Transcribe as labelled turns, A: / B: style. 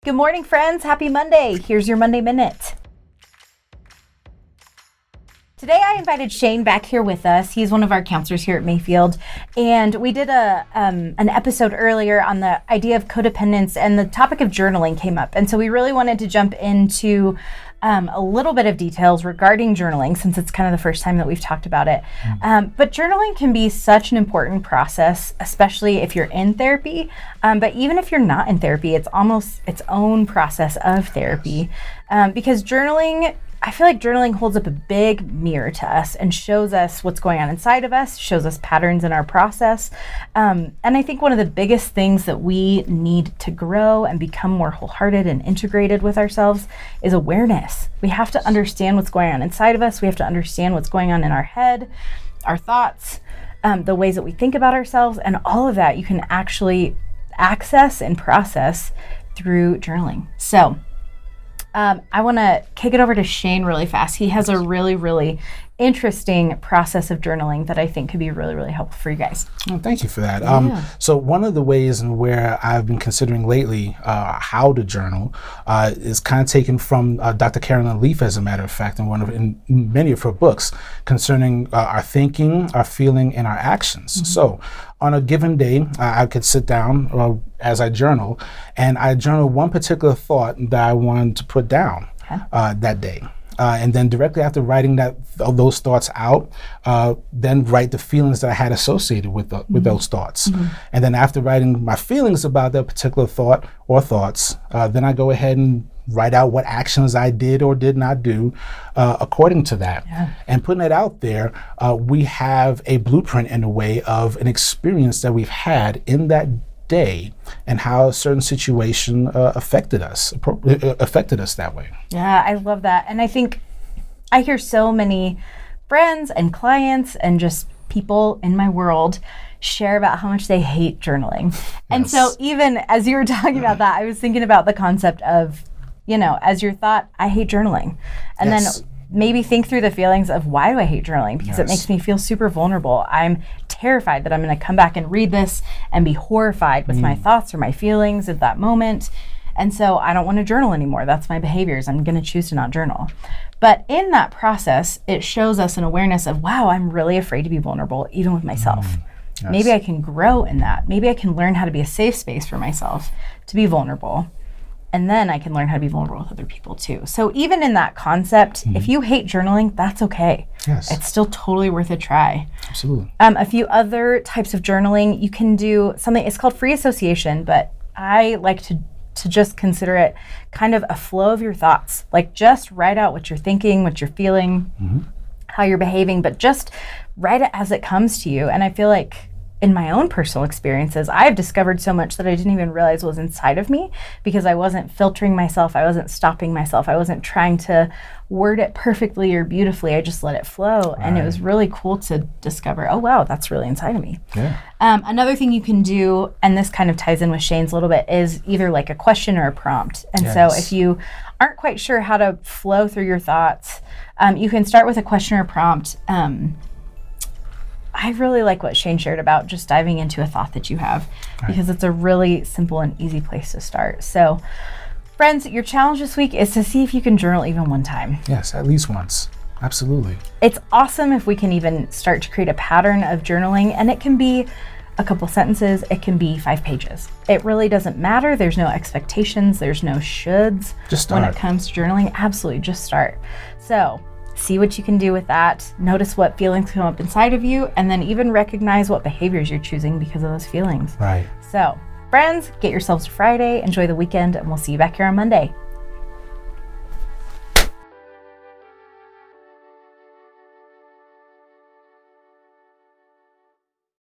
A: Good morning, friends. Happy Monday. Here's your Monday Minute. Today I invited Shayne back here with us. He's one of our counselors here at Mayfield. And we did an episode earlier on the idea of codependence, and the topic of journaling came up. And so we really wanted to jump into a little bit of details regarding journaling, since it's kind of the first time that we've talked about it. But journaling can be such an important process, especially if you're in therapy. But even if you're not in therapy, it's almost its own process of therapy. Because I feel like journaling holds up a big mirror to us and shows us what's going on inside of us, shows us patterns in our process. And I think one of the biggest things that we need to grow and become more wholehearted and integrated with ourselves is awareness. We have to understand what's going on inside of us. We have to understand what's going on in our head, our thoughts, the ways that we think about ourselves, and all of that you can actually access and process through journaling. So I want to kick it over to Shayne really fast. He has a really, really interesting process of journaling that I think could be really, really helpful for you guys.
B: Well, thank you for that. So one of the ways in where I've been considering lately how to journal is kind of taken from Dr. Carolyn Leaf, as a matter of fact, in many of her books concerning our thinking, our feeling, and our actions. So on a given day, I could sit down as I journal, and I journal one particular thought that I wanted to put down that day. And then directly after writing those thoughts out, then write the feelings that I had associated with those thoughts. And then after writing my feelings about that particular thought or thoughts, then I go ahead and write out what actions I did or did not do according to that. And putting it out there, we have a blueprint in a way of an experience that we've had in that day and how a certain situation affected us that way.
A: Yeah, I love that. And I think I hear so many friends and clients and just people in my world share about how much they hate journaling. And so even as you were talking about that, I was thinking about the concept of, as your thought, I hate journaling. And then maybe think through the feelings of, why do I hate journaling? Because it makes me feel super vulnerable. I'm terrified that I'm going to come back and read this and be horrified with my thoughts or my feelings at that moment. And so I don't want to journal anymore. That's my behaviors. I'm going to choose to not journal. But in that process, it shows us an awareness of, wow, I'm really afraid to be vulnerable, even with myself. Maybe I can grow in that. Maybe I can learn how to be a safe space for myself to be vulnerable. And then I can learn how to be vulnerable with other people too. So even in that concept, if you hate journaling, that's okay. It's still totally worth a try.
B: Absolutely.
A: A few other types of journaling, you can do something, it's called free association, but I like to just consider it kind of a flow of your thoughts. Like, just write out what you're thinking, what you're feeling, how you're behaving, but just write it as it comes to you. And I feel like in my own personal experiences, I've discovered so much that I didn't even realize was inside of me, because I wasn't filtering myself. I wasn't stopping myself. I wasn't trying to word it perfectly or beautifully. I just let it flow. And it was really cool to discover, oh, wow, that's really inside of me. Another thing you can do, and this kind of ties in with Shayne's a little bit, is either like a question or a prompt. And so if you aren't quite sure how to flow through your thoughts, you can start with a question or a prompt. I really like what Shayne shared about just diving into a thought that you have, because it's a really simple and easy place to start. So, friends, your challenge this week is to see if you can journal even one time.
B: Yes, at least once. Absolutely.
A: It's awesome if we can even start to create a pattern of journaling, and it can be a couple sentences, it can be 5 pages. It really doesn't matter. There's no expectations, there's no shoulds when it comes to journaling. Absolutely, just start. So, see what you can do with that. Notice what feelings come up inside of you, and then even recognize what behaviors you're choosing because of those feelings.
B: Right.
A: So, friends, get yourselves to Friday, enjoy the weekend, and we'll see you back here on Monday.